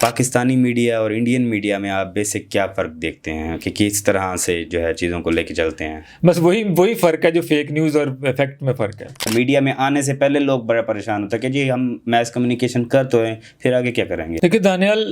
Pakistani media और Indian media में आप बेसिक क्या फ़र्क देखते हैं कि किस तरह से जो है चीज़ों को लेके चलते हैं? बस वही फ़र्क है जो फेक न्यूज़ और इफेक्ट में फ़र्क है। मीडिया में आने से पहले लोग बड़ा परेशान होता है कि जी हम मैस कम्युनिकेशन कर तो हैं, फिर आगे क्या करेंगे? देखिए दानियाल,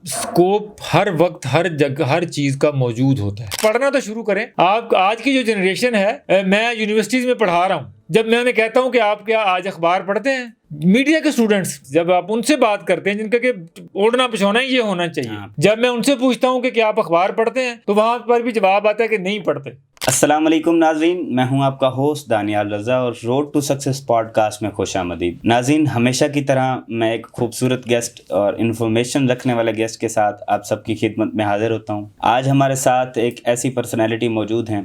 स्कोप हर वक्त हर जगह हर चीज़ का मौजूद होता है। पढ़ना तो शुरू करें। आप आज की जो जनरेशन है, मैं यूनिवर्सिटीज़ में पढ़ा रहा हूँ, जब मैं उन्हें कहता हूँ कि आप क्या आज अखबार पढ़ते हैं, मीडिया के स्टूडेंट्स जब आप उनसे बात करते हैं जिनका कि ओढ़ना पिछोना ये होना चाहिए, जब मैं उनसे पूछता हूँ कि क्या आप अखबार पढ़ते हैं, तो वहां पर भी जवाब आता है कि नहीं पढ़ते। अस्सलाम वालेकुम नाज़रीन, मैं हूं आपका होस्ट दानियाल रज़ा और रोड टू सक्सेस पॉडकास्ट में खुशामदीद। नाज़रीन, हमेशा की तरह मैं एक खूबसूरत गेस्ट और इन्फॉर्मेशन रखने वाले गेस्ट के साथ आप सबकी खिदमत में हाजिर होता हूं। आज हमारे साथ एक ऐसी पर्सनैलिटी मौजूद हैं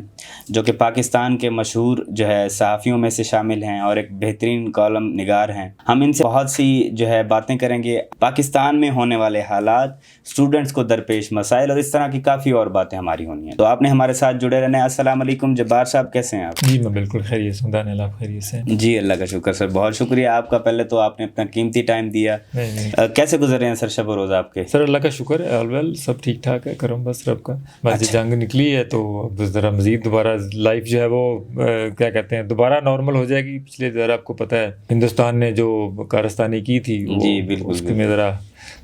जो कि पाकिस्तान के मशहूर जो है सहाफ़ियों में से शामिल हैं और एक बेहतरीन कॉलम निगार हैं। हम इनसे बहुत सी जो है बातें करेंगे, पाकिस्तान में होने वाले हालात, स्टूडेंट्स को दरपेश मसाइल और इस तरह की काफ़ी और बातें हमारी होनी हैं। तो आपने हमारे साथ जुड़े रहना है। अस्सलाम वालेकुम जब्बार साहब, कैसे हैं आप? जी मैं बिल्कुल खैरियत से हूं दानियाल, आप खैरियत से हैं? जी अल्लाह का शुक्र सर, बहुत शुक्रिया आपका। पहले तो आपने अपना कीमती टाइम दिया। नहीं। कैसे गुजर रहे हैं सर शब रोज़ आपके? सर अल्लाह का शुक्र है, ऑल वेल, सब ठीक ठाक है, करम बस रब का। बस अच्छा। जंग निकली है तो अब ज़रा मज़ीद दोबारा लाइफ जो है वो क्या कहते हैं दोबारा नॉर्मल हो जाएगी। पिछले ज़रा आपको पता है हिंदुस्तान ने जो कारस्तानी की थी वो, जी बिल्कुल उसके में ज़रा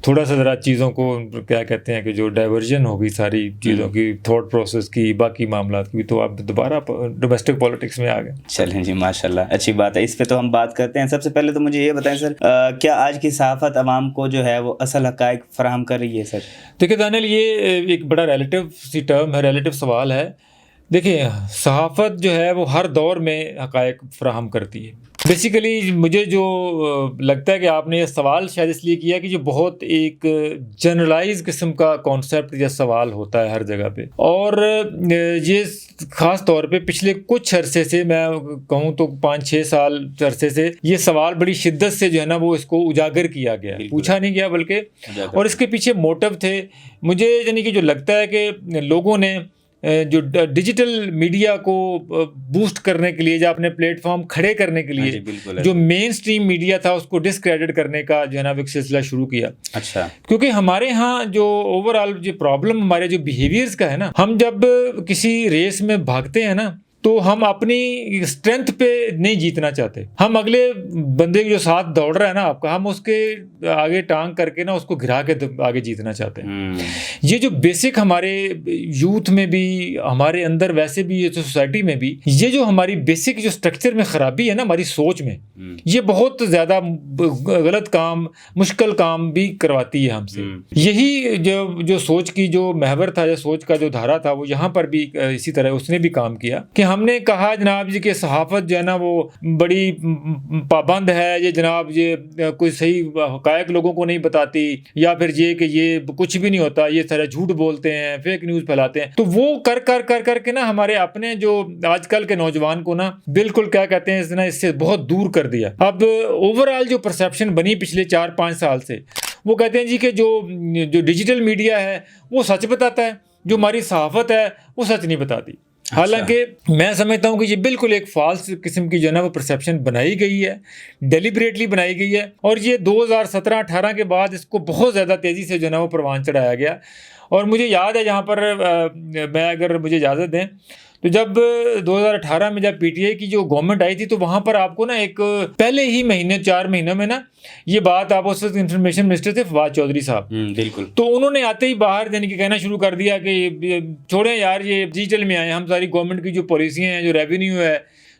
थोड़ा सा ज़रा चीज़ों को क्या कहते हैं कि जो डाइवर्जन हो गई सारी चीज़ों की, थॉट प्रोसेस की, बाकी मामलात की, तो आप दोबारा डोमेस्टिक पॉलिटिक्स में आ गए। चलें जी, माशाल्लाह, अच्छी बात है। इस पे तो हम बात करते हैं। सबसे पहले तो मुझे ये बताएं सर, क्या आज की सहाफ़त अवाम को जो है वो असल हक़ाइक़ फराहम कर रही है सर? देखिए दानियाल, ये एक बड़ा रिलेटिव सी टर्म है, रिलेटिव सवाल है। देखिए सहाफ़त जो है वो हर दौर में हक़ाइक़ फराहम करती है। बेसिकली मुझे जो लगता है कि आपने ये सवाल शायद इसलिए किया कि जो बहुत एक जनरलाइज किस्म का कॉन्सेप्ट या सवाल होता है हर जगह पे, और ये ख़ास तौर पे पिछले कुछ अरसे से, मैं कहूँ तो 5-6 साल अरसे से ये सवाल बड़ी शिद्दत से जो है ना वो इसको उजागर किया गया, पूछा नहीं गया बल्कि, और इसके पीछे मोटिव थे। मुझे यानी कि जो लगता है कि लोगों ने जो डिजिटल मीडिया को बूस्ट करने के लिए, या अपने प्लेटफॉर्म खड़े करने के लिए जो मेन स्ट्रीम मीडिया था उसको डिसक्रेडिट करने का जो है ना एक सिलसिला शुरू किया। अच्छा। क्योंकि हमारे यहाँ जो ओवरऑल जो प्रॉब्लम हमारे जो बिहेवियर्स का है ना, हम जब किसी रेस में भागते हैं ना तो हम अपनी स्ट्रेंथ पे नहीं जीतना चाहते, हम अगले बंदे के जो साथ दौड़ रहा है ना आपका, हम उसके आगे टांग करके ना उसको गिरा के आगे जीतना चाहते हैं। ये जो बेसिक हमारे यूथ में भी, हमारे अंदर वैसे भी, ये तो सोसाइटी में भी, ये जो हमारी बेसिक जो स्ट्रक्चर में खराबी है ना हमारी सोच में, ये बहुत ज़्यादा गलत काम, मुश्किल काम भी करवाती है हमसे। यही जो सोच की जो महवर था, या सोच का जो धारा था, वो यहाँ पर भी इसी तरह उसने भी काम किया कि हमने कहा जनाब जी कि सहाफ़त जो है ना वो बड़ी पाबंद है, ये जनाब ये कोई सही हक़ाइक़ लोगों को नहीं बताती, या फिर ये कि ये कुछ भी नहीं होता, ये सारे झूठ बोलते हैं, फेक न्यूज़ फैलाते हैं। तो वो कर के ना हमारे अपने जो आजकल के नौजवान को ना बिल्कुल क्या कहते हैं इससे बहुत दूर कर दिया। अब ओवरऑल जो परसेप्शन बनी पिछले 4-5 साल से, वो कहते हैं जी कि जो डिजिटल मीडिया है वो सच बताता है, जो हमारी सहाफ़त है वो सच नहीं बताती। हालांकि मैं समझता हूँ कि ये बिल्कुल एक फॉल्स किस्म की जो है ना वो परसेप्शन बनाई गई है, डेलिबरेटली बनाई गई है, और ये 2017-18 के बाद इसको बहुत ज़्यादा तेज़ी से जो है ना वो परवान चढ़ाया गया। और मुझे याद है, यहाँ पर मैं अगर मुझे इजाज़त दें तो जब 2018 में जब पीटीआई की जो गवर्नमेंट आई थी, तो वहाँ पर आपको ना एक पहले ही महीने 4 महीनों में ना ये बात, आप उस वक्त इंफॉर्मेशन मिनिस्टर थे फवाद चौधरी साहब, बिल्कुल, तो उन्होंने आते ही बाहर यानी कि कहना शुरू कर दिया कि छोड़ें यार, ये डिजिटल में आए, हम सारी गवर्नमेंट की जो पॉलिसियाँ हैं, जो रेवेन्यू है,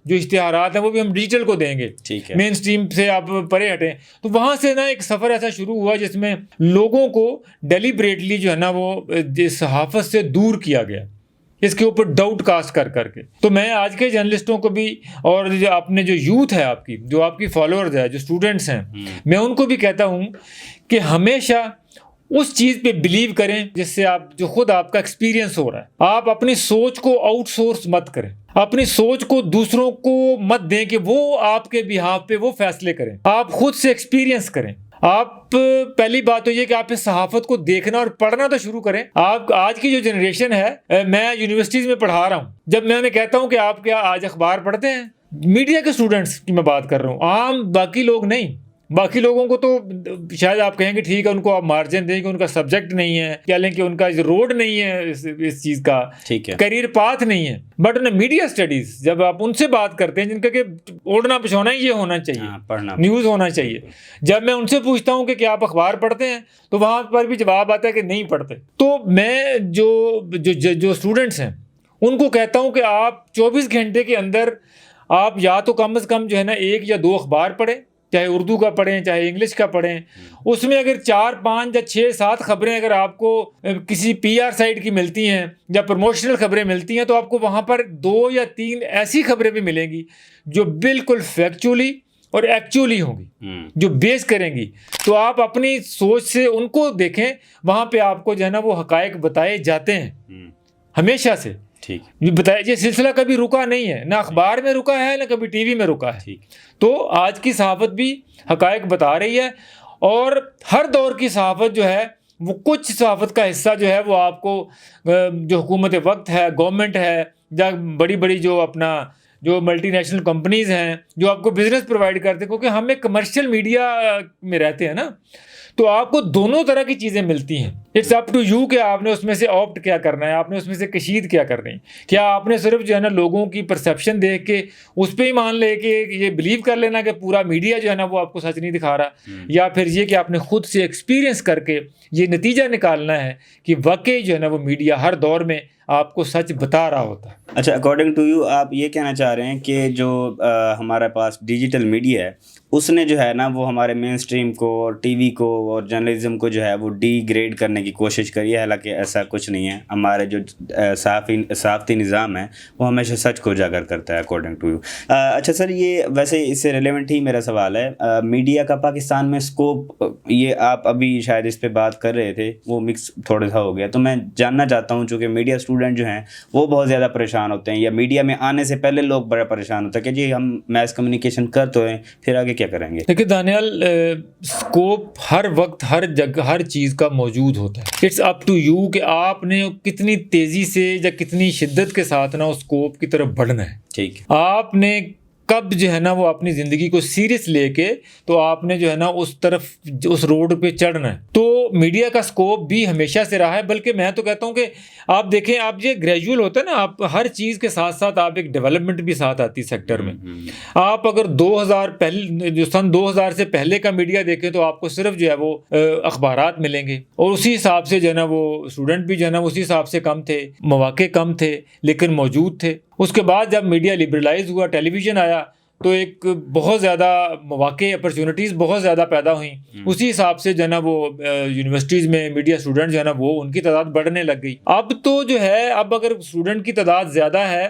जो इश्तिहारात हैं, वो भी हम डिजिटल को देंगे, ठीक है, मेन स्ट्रीम से आप परे हटें। तो वहाँ से ना एक सफ़र ऐसा शुरू हुआ जिसमें लोगों को डेलिबरेटली जो है ना वो सहाफ़त से दूर किया गया, इसके ऊपर डाउट कास्ट करके। तो मैं आज के जर्नलिस्टों को भी, और जो अपने जो यूथ है आपकी, जो आपकी फॉलोअर्स है, जो स्टूडेंट्स हैं, मैं उनको भी कहता हूँ कि हमेशा उस चीज़ पे बिलीव करें जिससे आप जो खुद आपका एक्सपीरियंस हो रहा है। आप अपनी सोच को आउटसोर्स मत करें, अपनी सोच को दूसरों को मत दें कि वो आपके बिहाफ पे वो फैसले करें, आप खुद से एक्सपीरियंस करें। आप पहली बात तो ये कि आप इस सहाफ़त को देखना और पढ़ना तो शुरू करें। आप आज की जो जनरेशन है, मैं यूनिवर्सिटीज़ में पढ़ा रहा हूँ, जब मैं उन्हें कहता हूँ कि आप क्या आज अखबार पढ़ते हैं, मीडिया के स्टूडेंट्स की मैं बात कर रहा हूँ, आम बाकी लोग नहीं, बाकी लोगों को तो शायद आप कहेंगे ठीक है, उनको आप मार्जिन दें कि उनका सब्जेक्ट नहीं है, क्या लें कि उनका रोड नहीं है इस चीज़ का, ठीक है, करियर पाथ नहीं है। बट ना मीडिया स्टडीज जब आप उनसे बात करते हैं जिनका कि ओढ़ना पिछोना ये होना चाहिए, पढ़ना न्यूज़ होना चाहिए, जब मैं उनसे पूछता हूँ कि क्या आप अखबार पढ़ते हैं तो वहाँ पर भी जवाब आता है कि नहीं पढ़ते। तो मैं जो स्टूडेंट्स हैं उनको कहता हूँ कि आप 24 घंटे के अंदर आप या तो कम से कम जो है ना 1 या 2 अखबार पढ़ें, चाहे उर्दू का पढ़ें चाहे इंग्लिश का पढ़ें। उसमें अगर 4, 5 या 6, 7 खबरें अगर आपको किसी PR साइट की मिलती हैं या प्रमोशनल खबरें मिलती हैं तो आपको वहाँ पर 2 या 3 ऐसी खबरें भी मिलेंगी जो बिल्कुल फैक्चुअली और एक्चुअली होंगी, जो बेस करेंगी। तो आप अपनी सोच से उनको देखें, वहाँ पे आपको जो है ना वो हकायक बताए जाते हैं हमेशा से। ठीक, बताया ये सिलसिला कभी रुका नहीं है, ना अखबार में रुका है ना कभी टीवी में रुका है। ठीक। तो आज की सहाफ़त भी हकायक बता रही है, और हर दौर की सहाफ़त जो है वो कुछ सहाफ़त का हिस्सा जो है वो आपको जो हुकूमत वक्त है, गवर्नमेंट है, या बड़ी बड़ी जो अपना जो मल्टीनेशनल कंपनीज़ हैं जो आपको बिजनेस प्रोवाइड करते हैं, क्योंकि हम एक कमर्शियल मीडिया में रहते हैं ना, तो आपको दोनों तरह की चीज़ें मिलती हैं। इट्स अप टू यू कि आपने उसमें से ऑप्ट क्या करना है, आपने उसमें से कशीद क्या करनी है। क्या आपने सिर्फ जो है ना लोगों की परसेप्शन देख के उस पर ही मान ले कि ये बिलीव कर लेना कि पूरा मीडिया जो है ना वो आपको सच नहीं दिखा रहा, या फिर ये कि आपने खुद से एक्सपीरियंस करके ये नतीजा निकालना है कि वाकई जो है ना वो मीडिया हर दौर में आपको सच बता रहा होता है। अच्छा, अकॉर्डिंग टू यू आप ये कहना चाह रहे हैं कि जो हमारे पास डिजिटल मीडिया है उसने जो है ना वो हमारे मेन स्ट्रीम को और टीवी को और जर्नलिज्म को जो है वो डिग्रेड करने की कोशिश करी है, हालांकि ऐसा कुछ नहीं है। हमारे जो सहाफ़ती निज़ाम है वो हमेशा सच को उजागर करता है अकॉर्डिंग टू यू। अच्छा सर, ये वैसे इससे रिलेवेंट ही मेरा सवाल है, मीडिया का पाकिस्तान में स्कोप, ये आप अभी शायद इस पर बात कर रहे थे, वो मिक्स थोड़ा सा हो गया, तो मैं जानना चाहता हूँ चूँकि मीडिया स्टूडेंट जो हैं वो बहुत ज़्यादा परेशान होते हैं, या मीडिया में आने से पहले लोग बड़ा परेशान होते हैं कि जी हम मैस कम्युनिकेशन कर तो हैं, फिर आगे क्या करेंगे। देखिए दानियाल, स्कोप हर वक्त हर जगह हर चीज़ का मौजूद होता है। इट्स अप टू यू कि आपने कितनी तेज़ी से या कितनी शिद्दत के साथ ना उस स्कोप की तरफ बढ़ना है। ठीक है, आपने कब जो है ना वो अपनी ज़िंदगी को सीरियस लेके तो आपने जो है ना उस तरफ उस रोड पे चढ़ना है। तो मीडिया का स्कोप भी हमेशा से रहा है, बल्कि मैं तो कहता हूँ कि आप देखें, आप ये ग्रेजुअल होता है ना, आप हर चीज़ के साथ साथ आप एक डेवलपमेंट भी साथ आती है सेक्टर में। आप अगर 2000 पहले जो सन 2000 से पहले का मीडिया देखें तो आपको सिर्फ जो है वो अखबारात मिलेंगे, और उसी हिसाब से जो है ना वो स्टूडेंट भी जो है ना उसी हिसाब से कम थे, मौके कम थे लेकिन मौजूद थे। उसके बाद जब मीडिया लिबरलाइज हुआ, टेलीविज़न आया, तो एक बहुत ज़्यादा मौके, अपॉर्चुनिटीज़ बहुत ज़्यादा पैदा हुई। उसी हिसाब से जो है ना वो यूनिवर्सिटीज़ में मीडिया स्टूडेंट जो है ना वो उनकी तादाद बढ़ने लग गई। अब तो जो है, अब अगर स्टूडेंट की तादाद ज़्यादा है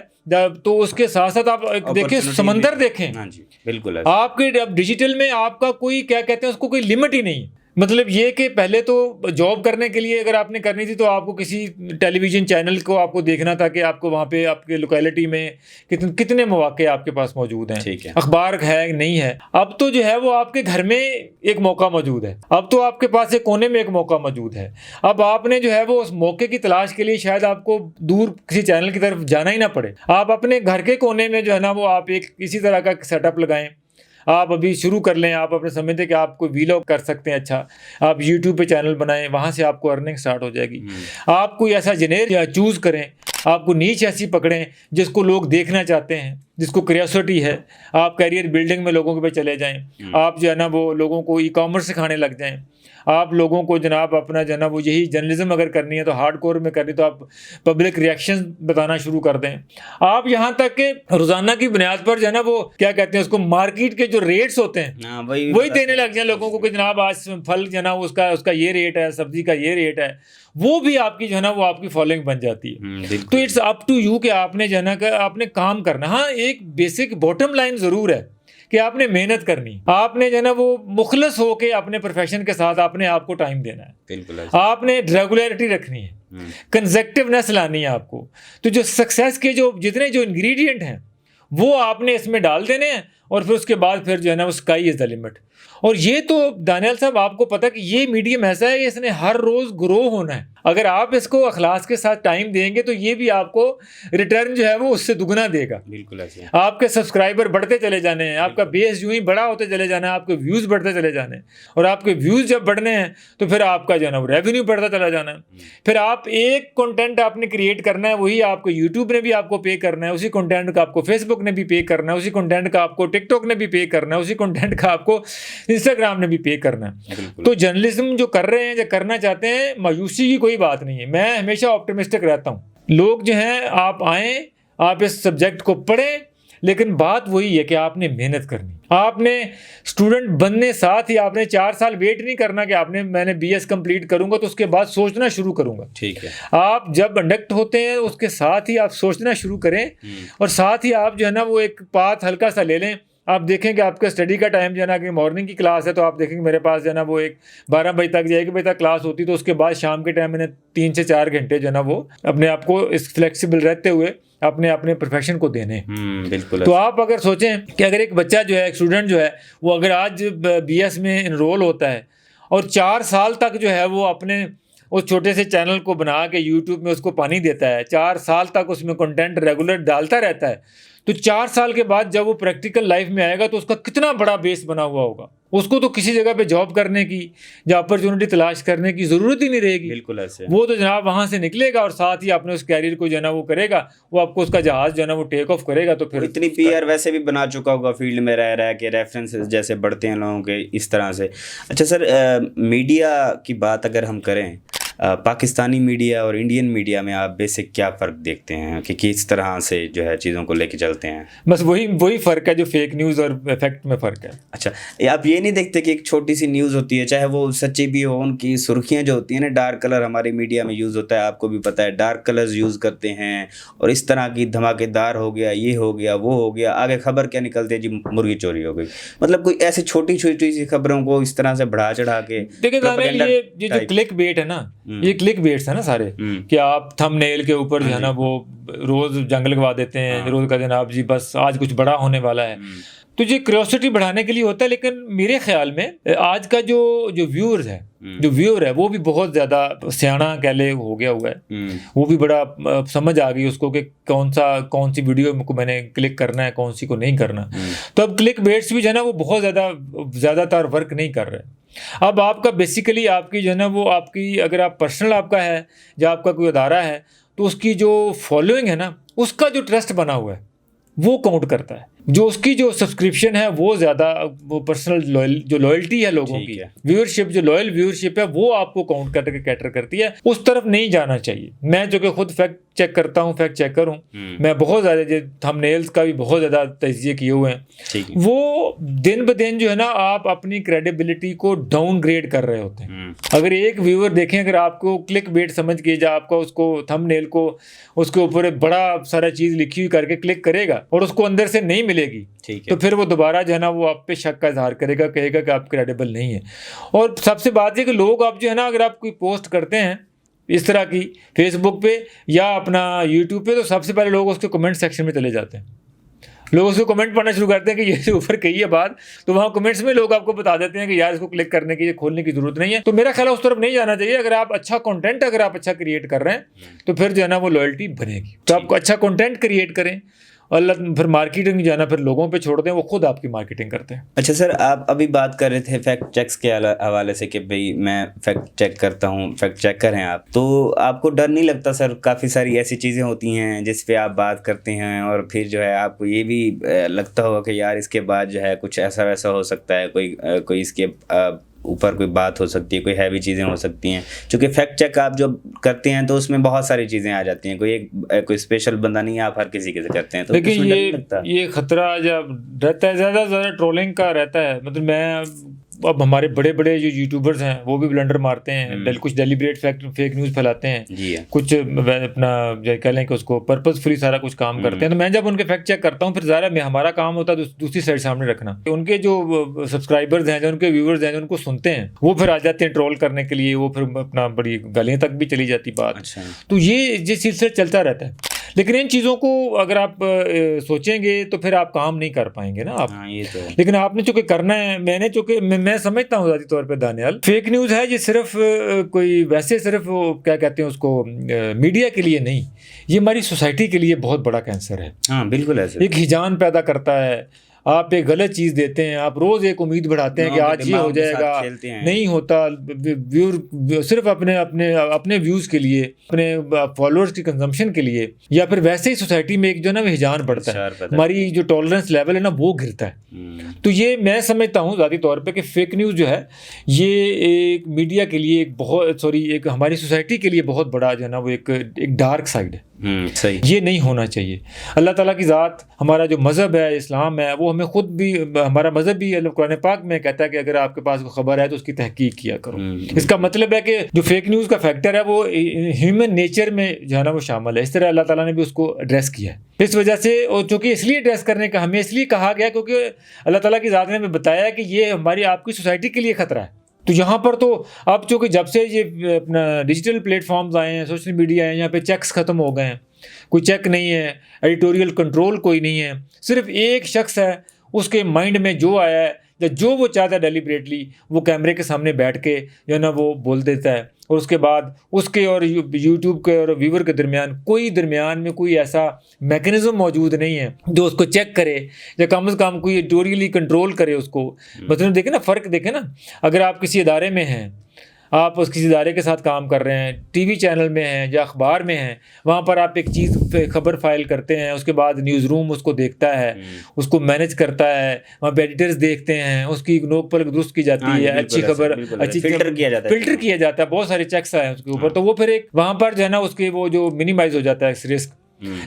तो उसके साथ साथ आप देखें, समंदर देखें। हाँ जी, बिल्कुल। आपके अब डिजिटल में आपका कोई क्या कहते हैं उसको, कोई लिमिट ही नहीं। मतलब ये कि पहले तो जॉब करने के लिए अगर आपने करनी थी तो आपको किसी टेलीविज़न चैनल को आपको देखना था कि आपको वहाँ पे आपके लोकेलिटी में कितने मौके आपके पास मौजूद हैं। ठीक है, अखबार है नहीं है। अब तो जो है वो आपके घर में एक मौका मौजूद है, अब तो आपके पास एक कोने में एक मौका मौजूद है। अब आपने जो है वो उस मौके की तलाश के लिए शायद आपको दूर किसी चैनल की तरफ जाना ही ना पड़े। आप अपने घर के कोने में जो है ना वो आप एक इसी तरह का सेटअप लगाएं, आप अभी शुरू कर लें। आप अपने समझते कि आप कोई वीलॉग कर सकते हैं, अच्छा आप यूट्यूब पे चैनल बनाएं, वहाँ से आपको अर्निंग स्टार्ट हो जाएगी। आप कोई ऐसा जेनर चूज़ करें, आपको नीच ऐसी पकड़ें जिसको लोग देखना चाहते हैं, जिसको क्यूरियोसिटी है। आप कैरियर बिल्डिंग में लोगों के पे चले जाएं, आप जो है ना वो लोगों को ई-कॉमर्स सिखाने लग जाएं। आप लोगों को जनाब अपना जो है ना वो यही जर्नलिज्म अगर करनी है तो हार्डकोर में करनी, तो आप पब्लिक रिएक्शन बताना शुरू कर दें। आप यहाँ तक कि रोज़ाना की बुनियाद पर जो है ना वो क्या कहते हैं उसको, मार्केट के जो रेट्स होते हैं वही देने लग जाए लोगों को कि जनाब आज फल जो है ना उसका ये रेट है, सब्जी का ये रेट है। वो भी आपकी जो है ना वो आपकी फॉलोइंग बन जाती है। तो इट्स अप टू यू कि आपने जो है ना आपने काम करना। हाँ, एक बेसिक बॉटम लाइन ज़रूर है कि आपने मेहनत करनी, आपने जो है ना वो मुखलस होके अपने प्रोफेशन के साथ अपने आप को टाइम देना है। बिल्कुल, आपने रेगुलरिटी रखनी है, कंसेक्टिवनेस लानी है आपको। तो जो सक्सेस के जो जितने जो इंग्रेडिएंट हैं वो आपने इसमें डाल देने हैं, और फिर उसके बाद फिर जो है ना वो स्काई इज़ द लिमिट। और ये तो दानियाल साहब आपको पता है कि ये मीडियम ऐसा है कि इसने हर रोज़ ग्रो होना है। अगर आप इसको अखलास के साथ टाइम देंगे तो ये भी आपको रिटर्न जो है वो उससे दुगना देगा। बिल्कुल ऐसे। आपके सब्सक्राइबर बढ़ते चले जाने हैं, आपका बेस यूं ही बड़ा होते चले जाना है, आपके व्यूज़ बढ़ते चले जाने हैं, और आपके व्यूज़ जब बढ़ने हैं तो फिर आपका जो है ना वो रेवेन्यू बढ़ता चला जाना है। फिर आप एक कंटेंट आपने क्रिएट करना है, वही आपको यूट्यूब ने भी आपको पे करना है, उसी कंटेंट का आपको फेसबुक ने भी पे करना है, उसी कंटेंट का आपको टिकटॉक ने भी पे करना है, उसी कंटेंट का आपको इंस्टाग्राम ने भी पे करना है। तो जर्नलिज्म जो कर रहे हैं, जो करना चाहते हैं, मायूसी की कोई बात नहीं है। मैं हमेशा ऑप्टिमिस्टिक रहता हूँ। लोग जो हैं, आप आएँ, आप इस सब्जेक्ट को पढ़ें, लेकिन बात वही है कि आपने मेहनत करनी। आपने स्टूडेंट बनने साथ ही आपने 4 साल वेट नहीं करना कि मैंने BS कंप्लीट करूंगा तो उसके बाद सोचना शुरू करूंगा। ठीक है। आप जब इंडक्ट होते हैं उसके साथ ही आप सोचना शुरू करें, और साथ ही आप जो है ना वो एक पाथ हल्का सा ले लें। आप देखें कि आपका स्टडी का टाइम जो है ना, कि मॉर्निंग की क्लास है तो आप देखेंगे मेरे पास जो है ना वो एक 12 बजे तक या 1 बजे तक क्लास होती, तो उसके बाद शाम के टाइम मैंने 3 से 4 घंटे जो है ना वो अपने आप को इस फ्लेक्सिबल रहते हुए अपने प्रोफेशन को देने। बिल्कुल। तो आप अगर सोचें कि अगर एक बच्चा जो है, एक स्टूडेंट जो है, वो अगर आज BS में इनरोल होता है और 4 साल तक जो है वो अपने उस छोटे से चैनल को बना के यूट्यूब में उसको पानी देता है, 4 साल तक उसमें कंटेंट रेगुलर डालता रहता है, तो 4 साल के बाद जब वो प्रैक्टिकल लाइफ में आएगा तो उसका कितना बड़ा बेस बना हुआ होगा। उसको तो किसी जगह पे जॉब करने की या अपॉर्चुनिटी तलाश करने की ज़रूरत ही नहीं रहेगी। बिल्कुल ऐसे। वो तो जनाब वहाँ से निकलेगा और साथ ही अपने उस कैरियर को जो है ना वो करेगा, वो आपको उसका जहाज़ जो है ना वो टेक ऑफ करेगा। तो फिर इतनी PR वैसे भी बना चुका होगा फील्ड में रह रहा है कि रेफरेंसेस जैसे बढ़ते हैं लोगों के, इस तरह से। अच्छा सर, मीडिया की बात अगर हम करें, पाकिस्तानी मीडिया और इंडियन मीडिया में आप बेसिक क्या फ़र्क देखते हैं कि किस तरह से जो है चीज़ों को लेके चलते हैं? बस वही फ़र्क है जो फेक न्यूज़ और इफेक्ट में फ़र्क है। अच्छा, आप ये नहीं देखते कि एक छोटी सी न्यूज़ होती है, चाहे वो सच्ची भी हो, उनकी सुर्खियाँ जो होती हैं ना, डार्क कलर हमारे मीडिया में यूज़ होता है, आपको भी पता है, डार्क कलर्स यूज़ करते हैं, और इस तरह की धमाकेदार हो गया, ये हो गया, वो हो गया, आगे खबर क्या निकलती है जी, मुर्गी चोरी हो गई। मतलब कोई ऐसी छोटी छोटी सी खबरों को इस तरह से बढ़ा चढ़ा के। देखिए ये जो क्लिक बेट है ना, ये क्लिक बेट्स है ना सारे, कि आप थंबनेल के ऊपर जो है ना वो रोज जंग लगवा देते हैं, रोज का जनाब जी बस आज कुछ बड़ा होने वाला है, तो ये क्यूरियोसिटी बढ़ाने के लिए होता है। लेकिन मेरे ख्याल में आज का जो व्यूअर है वो भी बहुत ज़्यादा सियाना कह ले हो गया हुआ है। वो भी बड़ा समझ आ गई उसको कि कौन सी वीडियो को मैंने क्लिक करना है, कौन सी को नहीं करना। तो अब क्लिक बेट्स भी जो है ना वो बहुत ज़्यादातर वर्क नहीं कर रहे। अब आपका बेसिकली आपकी जो है ना वो आपकी, अगर आप पर्सनल आपका है या आपका कोई अदारा है, तो उसकी जो फॉलोइंग है ना, उसका जो ट्रस्ट बना हुआ है वो काउंट करता है। जो उसकी जो सब्सक्रिप्शन है वो ज़्यादा, वो पर्सनल जो लॉयल्टी है लोगों की, व्यूअरशिप, जो लॉयल व्यूअरशिप है वो आपको काउंट करके कैटर करती है। उस तरफ नहीं जाना चाहिए। मैं जो कि खुद फैक्ट चेक करता हूँ, फैक्ट चेकर हूँ, मैं बहुत ज़्यादा थंबनेल्स का भी बहुत ज़्यादा तजिए किए हुए हैं। वो दिन ब दिन जो है ना आप अपनी क्रेडिबिलिटी को डाउनग्रेड कर रहे होते हैं। अगर एक व्यूअर देखें, अगर आपको क्लिक बेट समझ के जा आपका उसको थंबनेल को उसके ऊपर बड़ा सारा चीज़ लिखी हुई करके क्लिक करेगा और उसको अंदर से नहीं मिलेगी, तो फिर वो दोबारा जो है ना वो आप पे शक का इजहार करेगा, कहेगा कि आप क्रेडिबल नहीं है। और सबसे बात है कि लोग आप जो है ना, अगर आप कोई पोस्ट करते हैं इस तरह की फेसबुक पे या अपना यूट्यूब पे, तो सबसे पहले लोग उसके कमेंट सेक्शन में चले जाते हैं। लोग उसको कमेंट पढ़ना शुरू करते हैं कि ये ऊपर कही है बात, तो वहाँ कमेंट्स में लोग आपको बता देते हैं कि यार इसको क्लिक करने की, खोलने की जरूरत नहीं है। तो मेरा ख्याल है उस तरफ नहीं जाना चाहिए। अगर आप अच्छा कंटेंट अगर आप अच्छा क्रिएट कर रहे हैं तो फिर जो है ना वो लॉयल्टी बनेगी। तो आपको अच्छा कंटेंट क्रिएट करें और फिर मार्केटिंग जाना फिर लोगों पे छोड़ दें, वो खुद आपकी मार्केटिंग करते हैं। अच्छा सर, आप अभी बात कर रहे थे फैक्ट चेक्स के हवाले से कि भाई मैं फैक्ट चेक करता हूँ, फैक्ट चेकर हैं आप, तो आपको डर नहीं लगता सर? काफ़ी सारी ऐसी चीज़ें होती हैं जिस पे आप बात करते हैं और फिर जो है आपको ये भी लगता होगा कि यार इसके बाद जो है कुछ ऐसा वैसा हो सकता है, कोई इसके ऊपर कोई बात हो सकती है, कोई हैवी चीज़ें हो सकती हैं। क्योंकि फैक्ट चेक आप जो करते हैं तो उसमें बहुत सारी चीज़ें आ जाती हैं, कोई स्पेशल बंदा नहीं है, आप हर किसी के से करते हैं। तो लेकिन ये खतरा जब रहता है, ज़्यादा ट्रोलिंग का रहता है। मतलब मैं अब हमारे बड़े बड़े जो यूट्यूबर्स हैं वो भी ब्लंडर मारते हैं, कुछ डेलिब्रेट फेक न्यूज़ फैलाते हैं, कुछ अपना कह लें कि उसको पर्पसफुली सारा कुछ काम करते हैं। तो मैं जब उनके फैक्ट चेक करता हूँ, फिर ज़रा हमारा काम होता है दूसरी साइड सामने रखना। उनके जो सब्सक्राइबर्स हैं, जो उनके व्यूवर्स हैं, जो उनको सुनते हैं, वो फिर आ जाते हैं ट्रोल करने के लिए, वो फिर अपना बड़ी गालियाँ तक भी चली जाती बात। तो ये सिलसिला चलता रहता है। लेकिन इन चीज़ों को अगर आप सोचेंगे तो फिर आप काम नहीं कर पाएंगे ना आप। हाँ, ये तो है। लेकिन आपने चूंकि करना है, मैंने चूंकि मैं समझता हूँ ज़ाती तौर पे दानियाल, फेक न्यूज़ है ये सिर्फ कोई वैसे सिर्फ वो क्या कहते हैं उसको मीडिया के लिए नहीं, ये हमारी सोसाइटी के लिए बहुत बड़ा कैंसर है। हाँ, बिल्कुल ऐसे। एक हिजान पैदा करता है। आप एक गलत चीज़ देते हैं, आप रोज़ एक उम्मीद बढ़ाते हैं कि लोगों के आज ये हो दिमाग के साथ जाएगा, खेलते हैं। नहीं होता। व्यूर सिर्फ अपने अपने अपने व्यूज़ के लिए, अपने फॉलोअर्स की कंजम्पशन के लिए, या फिर वैसे ही सोसाइटी में एक जो है ना हिजान बढ़ता है, इंतशार पैदा हमारी जो टॉलरेंस लेवल है ना वो गिरता है। तो ये मैं समझता हूँ ज़ाती तौर पे कि फेक न्यूज़ जो है ये एक मीडिया के लिए एक हमारी सोसाइटी के लिए बहुत बड़ा जो है ना वो एक डार्क साइड है। सही। ये नहीं होना चाहिए। अल्लाह ताला की ज़ात, हमारा जो मज़हब है इस्लाम है, वो हमें खुद भी, हमारा मज़हब भी कुरान पाक में कहता है कि अगर आपके पास कोई खबर है तो उसकी तहकीक किया करो। इसका मतलब है कि जो फेक न्यूज़ का फैक्टर है वो ह्यूमन नेचर में जो है ना वो शामिल है। इस तरह अल्लाह ताला ने भी उसको एड्रेस किया है। इस वजह से, और चूँकि इसलिए एड्रेस करने का हमें इसलिए कहा गया क्योंकि अल्लाह ताला की ज़ात ने हमें बताया कि ये हमारी आपकी सोसाइटी के लिए ख़तरा है। तो यहाँ पर तो अब चूँकि जब से ये अपना डिजिटल प्लेटफॉर्म्स आए हैं, सोशल मीडिया है, यहाँ पे चेक्स ख़त्म हो गए हैं, कोई चेक नहीं है, एडिटोरियल कंट्रोल कोई नहीं है, सिर्फ एक शख्स है, उसके माइंड में जो आया है या जो वो चाहता है डेलिबरेटली वो कैमरे के सामने बैठ के जो है ना वो बोल देता है, और उसके बाद उसके और यूट्यूब के और व्यूवर के दरमियान में कोई ऐसा मैकेनिज्म मौजूद नहीं है जो उसको चेक करे या कम से कम कोई एडिटोरियली कंट्रोल करे उसको। मतलब देखें ना, फ़र्क देखें ना, अगर आप किसी इदारे में हैं, आप उस किसी इदारे के साथ काम कर रहे हैं, टीवी चैनल में हैं या अखबार में हैं, वहाँ पर आप एक चीज़ खबर फाइल करते हैं, उसके बाद न्यूज़ रूम उसको देखता है, उसको मैनेज करता है, वहाँ पे एडिटर्स देखते हैं, उसकी नोक पलक दुरुस्त की जाती है, अच्छी खबर, अच्छी फिल्टर किया जाता है, बहुत सारे चेक्स आए उसके ऊपर। तो वो फिर एक वहाँ पर जो है ना उसके वो जो मिनिमाइज हो जाता है रिस्क।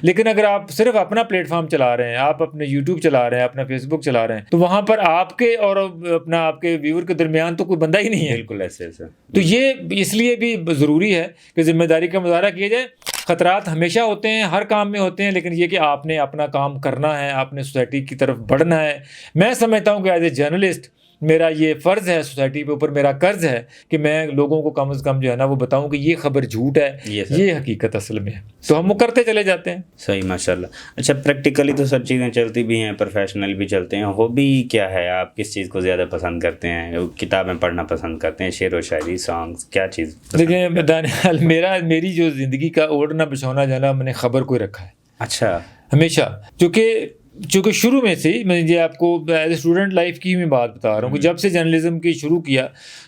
लेकिन अगर आप सिर्फ अपना प्लेटफॉर्म चला रहे हैं, आप अपने यूट्यूब चला रहे हैं, अपना फेसबुक चला रहे हैं, तो वहां पर आपके और अपना आपके व्यूअर के दरमियान तो कोई बंदा ही नहीं है। बिल्कुल ऐसे। तो ये इसलिए भी ज़रूरी है कि जिम्मेदारी का मुजाहरा किया जाए। खतरात हमेशा होते हैं, हर काम में होते हैं, लेकिन ये कि आपने अपना काम करना है, आपने सोसाइटी की तरफ बढ़ना है। मैं समझता हूँ कि एज ए जर्नलिस्ट मेरा ये फ़र्ज़ है, सोसाइटी के ऊपर मेरा कर्ज है कि मैं लोगों को कम से कम जो है ना वो बताऊं कि ये खबर झूठ है, ये हकीकत असल में है। तो हम वो करते चले जाते हैं। सही, माशाल्लाह। अच्छा, प्रैक्टिकली तो सब चीज़ें चलती भी हैं, प्रोफेशनल भी चलते हैं। हॉबी क्या है? आप किस चीज़ को ज़्यादा पसंद करते हैं? किताबें पढ़ना पसंद करते हैं, शेर व शायरी, सॉन्ग्स, क्या चीज़? देखिए दानियाल, मेरी जो ज़िंदगी का ओढ़ना बिछौना जाना, मैंने खबर को रखा है। अच्छा। हमेशा, चूँकि शुरू में से मैं ये आपको एज ए स्टूडेंट लाइफ की मैं बात बता रहा हूँ कि जब से जर्नलिज्म की शुरू किया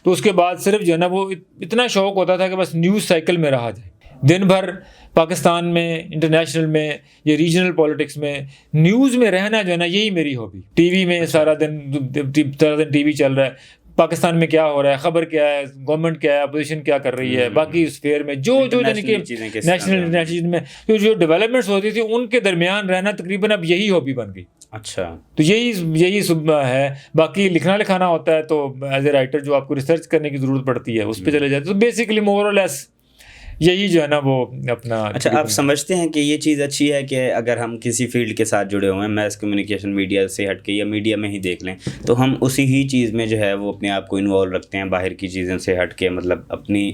तो उसके बाद सिर्फ जो है ना वो इतना शौक़ होता था कि बस न्यूज़ साइकिल में रहा जाए। दिन भर पाकिस्तान में, इंटरनेशनल में, ये रीजनल पॉलिटिक्स में, न्यूज़ में रहना जो है ना यही मेरी हॉबी। टीवी में सारा दिन टीवी चल रहा है, पाकिस्तान में क्या हो रहा है, खबर क्या है, गवर्नमेंट क्या है, अपोजिशन क्या कर रही है, बाकी स्फेयर में जो यानी कि नेशनल इंटरनेशनल में जो डेवलपमेंट्स होती थी उनके दरमियान रहना तकरीबन अब यही हॉबी बन गई। अच्छा। तो यही है। बाकी लिखाना होता है तो एज ए राइटर जो आपको रिसर्च करने की ज़रूरत पड़ती है उस पर चले जाते, तो बेसिकली मोर और लेस यही जो है ना वो अपना। अच्छा, आप समझते हैं कि ये चीज़ अच्छी है कि अगर हम किसी फील्ड के साथ जुड़े हुए हैं, मैस कम्युनिकेशन, मीडिया से हटके या मीडिया में ही देख लें, तो हम उसी ही चीज़ में जो है वो अपने आप को इन्वॉल्व रखते हैं, बाहर की चीज़ों से हटके, मतलब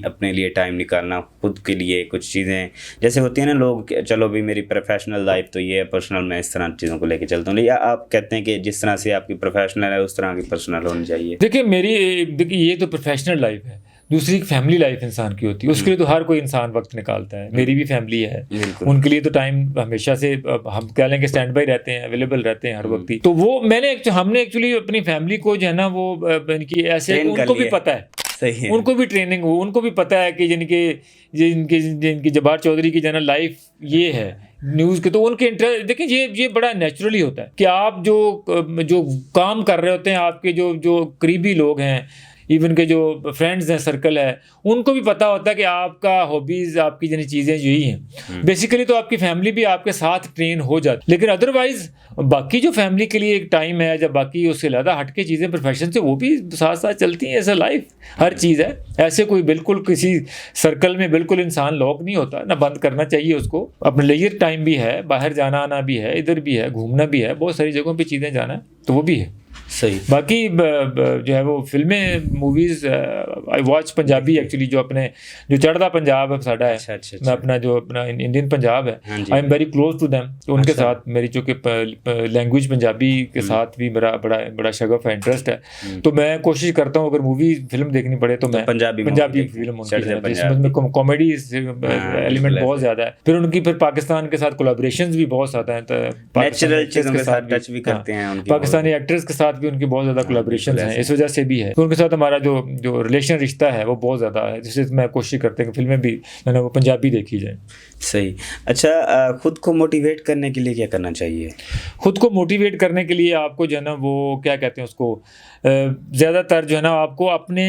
अपने लिए टाइम निकालना, खुद के लिए कुछ चीज़ें जैसे होती हैं ना, लोग चलो भी मेरी प्रोफेशनल लाइफ तो ये है, पर्सनल मैं इस तरह चीज़ों को लेकर चलता हूँ, या आप कहते हैं कि जिस तरह से आपकी प्रोफेशनल है उस तरह की पर्सनल होनी चाहिए? देखिए ये तो प्रोफेशनल लाइफ है, दूसरी फैमिली लाइफ इंसान की होती है, उसके लिए तो हर कोई इंसान वक्त निकालता है। मेरी भी फैमिली है, उनके लिए तो टाइम हमेशा से हम कह लेंगे स्टैंड बाई रहते हैं, अवेलेबल रहते हैं हर वक्त ही। तो वो हमने एक्चुअली अपनी फैमिली को जो है ना वो ऐसे उनको भी पता है, सही है, उनको भी ट्रेनिंग हो, उनको भी पता है कि जिनकी जब्बार चौधरी की जो है ना लाइफ ये है न्यूज़ के, तो उनके इंटरेस्ट देखिए ये बड़ा नेचुरली होता है कि आप जो काम कर रहे होते हैं, आपके जो करीबी लोग हैं, इवन के जो फ्रेंड्स हैं, सर्कल है, उनको भी पता होता है कि आपका हॉबीज़, आपकी जिन चीज़ें यही हैं। बेसिकली तो आपकी फैमिली भी आपके साथ ट्रेन हो जाती, लेकिन अदरवाइज़ बाकी जो फैमिली के लिए एक टाइम है, जब बाकी उससे ज़्यादा हटके चीज़ें प्रोफेशन से वो भी साथ साथ चलती हैं। ऐसा लाइफ हर चीज़ है, ऐसे कोई बिल्कुल किसी सर्कल में बिल्कुल इंसान लॉक नहीं होता ना, बंद करना चाहिए उसको। अपना लेजर टाइम भी है, बाहर जाना आना भी है, इधर भी है, घूमना भी है, बहुत सारी जगहों पर चीज़ें जाना है। तो वो भी है। सही। बाकी जो है वो फिल्में movies I watch Punjabi actually, जो अपने जो चढ़दा पंजाब है साडा है, अच्छा। मैं अपना जो अपना इंडियन पंजाब है, हाँ जी। I am very close to them. तो उनके अच्छा। साथ मेरी जो कि लैंग्वेज पंजाबी के साथ भी मेरा बड़ा शगफ है, इंटरेस्ट है। तो मैं कोशिश करता हूँ अगर मूवी फिल्म देखनी पड़े तो मैं पंजाबी फिल्म उनकी, जिसमें कॉमेडी एलिमेंट बहुत ज़्यादा है। फिर उनकी फिर पाकिस्तान के साथ कोलैबोरेशंस भी बहुत ज़्यादा हैं, नेचुरल चीज़ों के साथ टच भी करते हैं उनकी, पाकिस्तानी एक्टर्स के साथ भी उनकी बहुत ज़्यादा कोलैबोरेशंस हैं, इस वजह से भी है। तो उनके साथ हमारा जो रिलेशन रिश्ता है वो बहुत ज़्यादा है, जिससे मैं कोशिश करते हैं कि फिल्में भी वो पंजाबी देखी जाए। सही। अच्छा, खुद को मोटिवेट करने के लिए क्या करना चाहिए? खुद को मोटिवेट करने के लिए आपको जो है ना वो क्या कहते हैं उसको, ज़्यादातर जो है ना आपको अपने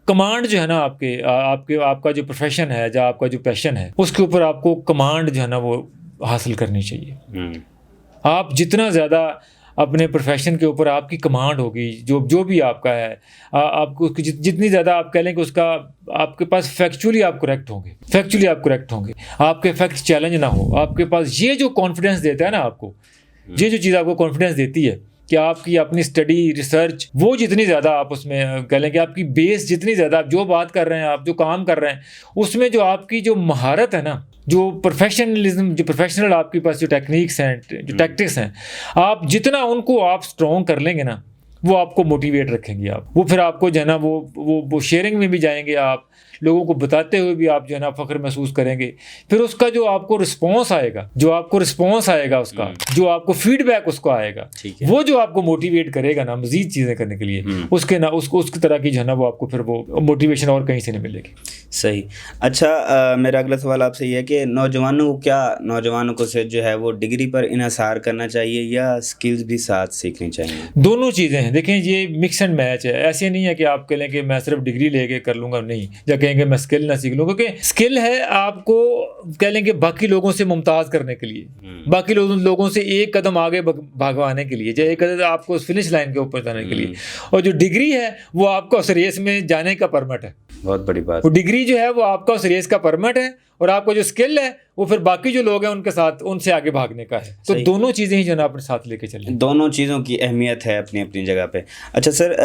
कमांड जो है ना आपका जो प्रोफेशन है, जो आपका जो पैशन है, उसके ऊपर आपको कमांड जो है ना वो हासिल करनी चाहिए। आप जितना ज़्यादा अपने प्रोफेशन के ऊपर आपकी कमांड होगी, जो भी आपका है, आपको जितनी ज़्यादा आप कह लें कि उसका आपके पास फैक्चुअली आप करेक्ट होंगे, आपके फैक्ट्स चैलेंज ना हो, आपके पास ये जो कॉन्फिडेंस देता है ना आपको, ये जो चीज़ आपको कॉन्फिडेंस देती है कि आपकी अपनी स्टडी रिसर्च वो जितनी ज़्यादा आप उसमें कह लें कि आपकी बेस जितनी ज़्यादा, आप जो बात कर रहे हैं, आप जो काम कर रहे हैं, उसमें जो आपकी जो महारत है ना, जो प्रोफेशनल आपके पास जो टेक्निक्स हैं, जो टैक्टिक्स हैं, आप जितना उनको आप स्ट्रॉन्ग कर लेंगे ना, वो आपको मोटिवेट रखेंगे। आप वो फिर आपको जो है ना वो शेयरिंग में भी जाएंगे, आप लोगों को बताते हुए भी आप जो है ना फख्र महसूस करेंगे। फिर उसका जो आपको रिस्पॉन्स आएगा उसका जो आपको फीडबैक उसको आएगा, वो जो आपको मोटिवेट करेगा ना मजीद चीज़ें करने के लिए, उसकी तरह की जो है ना वो आपको फिर वो मोटिवेशन और कहीं से नहीं मिलेगी। सही। अच्छा, मेरा अगला सवाल आपसे ये है कि नौजवानों को से जो है वो डिग्री पर इन्हिसार करना चाहिए या स्किल्स भी साथ सीखनी चाहिए? दोनों चीज़ें हैं। देखें, ये मिक्स एंड मैच है। ऐसे नहीं है कि आप कह लें कि मैं सिर्फ डिग्री लेके कर लूँगा, नहीं, या कहेंगे मैं स्किल ना सीख लूँ, क्योंकि स्किल है आपको कह लें कि बाकी लोगों से मुमताज़ करने के लिए, बाकी लोगों से एक कदम आगे भागवाने के लिए, एक कदम आपको फिनिश लाइन के ऊपर जाने के लिए। और जो डिग्री है वो आपका उस रेस में जाने का परमिट है। बहुत बड़ी बात। वो डिग्री जो है वो आपका उस रेस का परमिट है, और आपका जो स्किल है वो फिर बाकी जो लोग हैं उनसे आगे भागने का है। तो दोनों चीज़ें ही जो है अपने साथ लेके चलें। दोनों चीज़ों की अहमियत है अपनी अपनी जगह पे। अच्छा सर,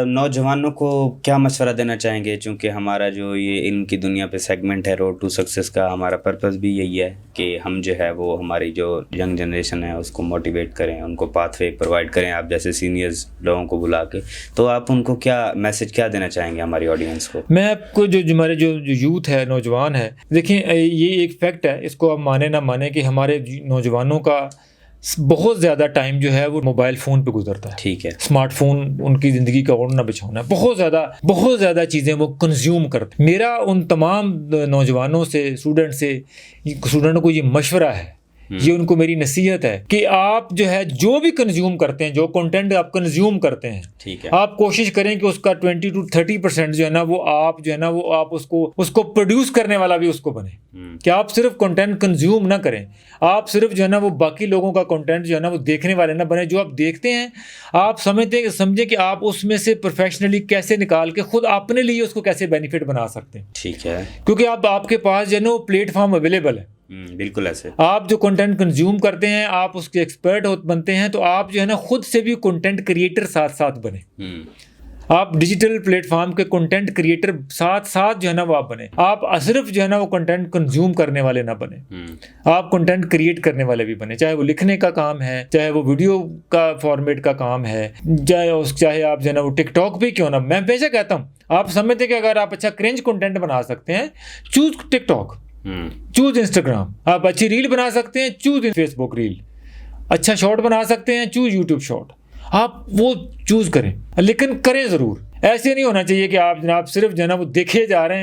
नौजवानों को क्या मशवरा देना चाहेंगे? चूँकि हमारा जो ये इल्म की दुनिया पे सेगमेंट है रोड टू सक्सेस का, हमारा पर्पस भी यही है कि हम जो है वो हमारी जो यंग जनरेशन है उसको मोटिवेट करें, उनको पाथवे प्रोवाइड करें, आप जैसे सीनियर्स लोगों को बुला के। तो आप उनको क्या मैसेज देना चाहेंगे हमारी ऑडियंस को? मैं आपको जो हमारे जो यूथ है, नौजवान है, देखिए ये एक फैक्ट है, इसको आप माने ना माने कि हमारे नौजवानों का बहुत ज़्यादा टाइम जो है वो मोबाइल फ़ोन पे गुजरता है। ठीक है। स्मार्टफोन उनकी ज़िंदगी का ओढ़ना बिछाना है, बहुत ज़्यादा चीज़ें वो कंज्यूम करते। मेरा उन तमाम नौजवानों से, स्टूडेंटों को ये मशवरा है, ये उनको मेरी नसीहत है कि आप जो है जो भी कंज्यूम करते हैं, जो कंटेंट आप कंज्यूम करते हैं, ठीक है, आप कोशिश करें कि उसका 20 to 30% जो है ना वो आप जो है ना वो आप उसको प्रोड्यूस करने वाला भी उसको बने। कि आप सिर्फ कंटेंट कंज्यूम ना करें, आप सिर्फ जो है ना वो बाकी लोगों का कंटेंट जो है ना वो देखने वाले ना बने। जो आप देखते हैं आप समझे कि आप उसमें से प्रोफेशनली कैसे निकाल के खुद अपने लिए उसको कैसे बेनिफिट बना सकते हैं। ठीक है, क्योंकि आपके पास जो है ना वो प्लेटफॉर्म अवेलेबल है। बिल्कुल ऐसे आप जो कंटेंट कंज्यूम करते हैं, आप उसके एक्सपर्ट बनते हैं, तो आप जो है ना खुद से भी कंटेंट क्रिएटर साथ बने। आप डिजिटल प्लेटफॉर्म के कंटेंट क्रिएटर साथ जो है ना वो आप बने। आप सिर्फ जो है ना वो कंटेंट कंज्यूम करने वाले ना बने, आप कंटेंट क्रिएट करने वाले भी बने। चाहे वो लिखने का काम है, चाहे वो वीडियो का फॉर्मेट का काम है, चाहे आप जो है ना वो टिकटॉक पे क्यों ना। मैं हमेशा कहता हूँ, आप समझते हैं कि अगर आप अच्छा क्रिंज कंटेंट बना सकते हैं, चूज टिकटॉक, चूज इंस्टाग्राम। आप अच्छी रील बना सकते हैं, चूज फेसबुक रील। अच्छा शॉर्ट बना सकते हैं, चूज यूट्यूब शॉर्ट। आप वो चूज करें, लेकिन करें ज़रूर। ऐसे नहीं होना चाहिए कि आप जनाब सिर्फ जो है ना वो देखे जा रहे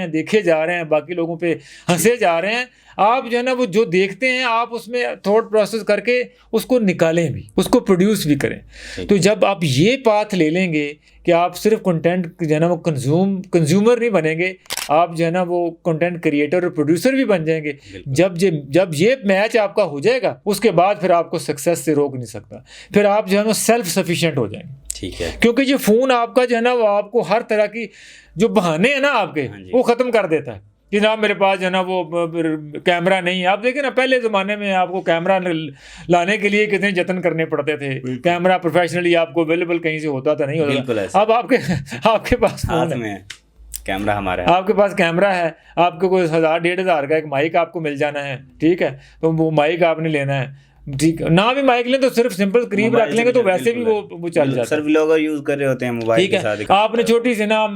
हैं, बाकी लोगों पे हंसे जा रहे हैं। आप जो है ना वो जो देखते हैं आप उसमें थॉट प्रोसेस करके उसको निकालें भी, उसको प्रोड्यूस भी करें। तो जब आप ये पाथ ले लेंगे कि आप सिर्फ कंटेंट जो है ना वो कंज्यूमर नहीं बनेंगे, आप जो है ना वो कंटेंट क्रिएटर और प्रोड्यूसर भी बन जाएंगे। जब ये मैच आपका हो जाएगा, उसके बाद फिर आपको सक्सेस से रोक नहीं सकता। फिर आप जो है ना सेल्फ सफिशिएंट हो जाएंगे। ठीक है, क्योंकि ये फ़ोन आपका जो है ना वो आपको हर तरह की जो बहाने हैं ना आपके, वो ख़त्म कर देता है कि जनाब मेरे पास जो है ना वो कैमरा नहीं है। आप देखें ना, पहले ज़माने में आपको कैमरा लाने के लिए कितने जतन करने पड़ते थे। कैमरा प्रोफेशनली आपको अवेलेबल कहीं से होता था, नहीं होता था। अब आपके पास फोन है, कैमरा हमारा है, आपके पास कैमरा है, आपको कोई 1000-1500 का एक माइक आपको मिल जाना है, ठीक है, तो वो माइक आपने लेना है, ठीक ना भी माइक लें तो सिर्फ सिंपल करीब रख लेंगे तो वैसे भी वो चल जाता है। सर व्लॉगर यूज कर रहे होते हैं मोबाइल के साथ। आपने छोटी सी ना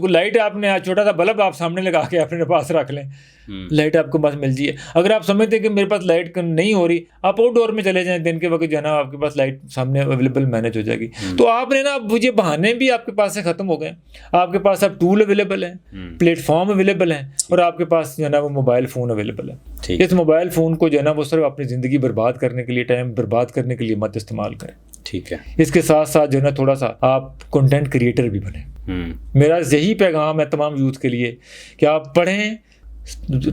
लाइट, आपने छोटा सा बल्ब आप सामने लगा के अपने पास रख लें, लाइट आपको पास मिल जाए। अगर आप समझते हैं कि मेरे पास लाइट नहीं हो रही, आप आउटडोर में चले जाएं, दिन के वक्त जो है ना आपके पास लाइट सामने अवेलेबल मैनेज हो जाएगी। तो आपने ना मुझे बहाने भी आपके पास से खत्म हो गए, आपके पास अब टूल अवेलेबल है, प्लेटफॉर्म अवेलेबल है, और आपके पास जो है ना वो मोबाइल फ़ोन अवेलेबल है। इस मोबाइल फ़ोन को जो है ना वो सिर्फ अपनी ज़िंदगी बर्बाद करने के लिए, टाइम बर्बाद करने के लिए मत इस्तेमाल करें, ठीक है। इसके साथ साथ जो है ना थोड़ा सा आप कंटेंट क्रिएटर भी बने। मेरा यही पैगाम है तमाम यूथ के लिए कि आप पढ़ें,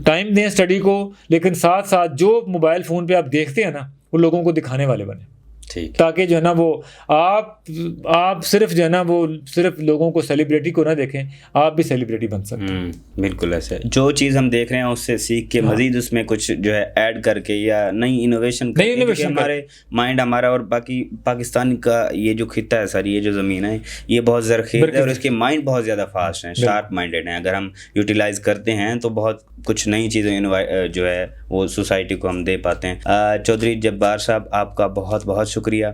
टाइम दें स्टडी को, लेकिन साथ साथ जो मोबाइल फ़ोन पे आप देखते हैं ना वो लोगों को दिखाने वाले बने, ठीक, ताकि जो है ना वो आप सिर्फ जो है ना वो सिर्फ लोगों को सेलिब्रिटी को ना देखें, आप भी सेलिब्रिटी बन सकते हैं। बिल्कुल ऐसे जो चीज़ हम देख रहे हैं उससे सीख के मजीद उसमें कुछ जो है ऐड करके या नई इनोवेशन करके हमारे माइंड हमारा और बाकी पाकिस्तान का ये जो खिता है सर, ये जो ज़मीन है ये बहुत ज़रख़ीज़ है और इसके माइंड बहुत ज़्यादा फास्ट हैं, शार्प माइंडेड हैं। अगर हम यूटिलाइज़ करते हैं तो बहुत कुछ नई चीज़ें जो है वो सोसाइटी को हम दे पाते हैं। चौधरी जब्बार साहब, आपका बहुत बहुत शुक्रिया,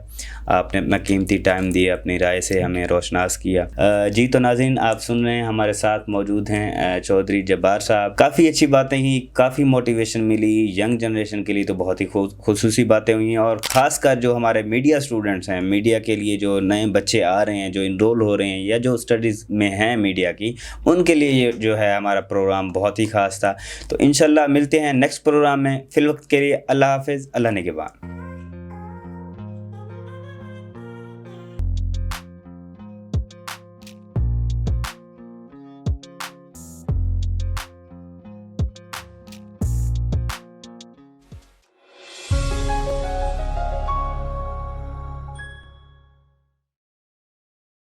आपने अपना कीमती टाइम दिया, अपनी राय से हमें रोशनास किया। जी तो नाज़रीन, आप सुन रहे हैं, हमारे साथ मौजूद हैं चौधरी जब्बार साहब। काफ़ी अच्छी बातें ही, काफ़ी मोटिवेशन मिली यंग जनरेशन के लिए, तो बहुत ही खुसूसी बातें हुई हैं। और ख़ासकर जो हमारे मीडिया स्टूडेंट्स हैं, मीडिया के लिए जो नए बच्चे आ रहे हैं, जो इनरोल हो रहे हैं या जो स्टडीज़ में हैं मीडिया की, उनके लिए ये जो है हमारा प्रोग्राम बहुत ही ख़ास था। तो इंशाल्लाह मिलते हैं नेक्स्ट प्रोग्राम में। फिल वक्त के लिए अल्लाह हाफ़िज़, अल्लाह निगहबान।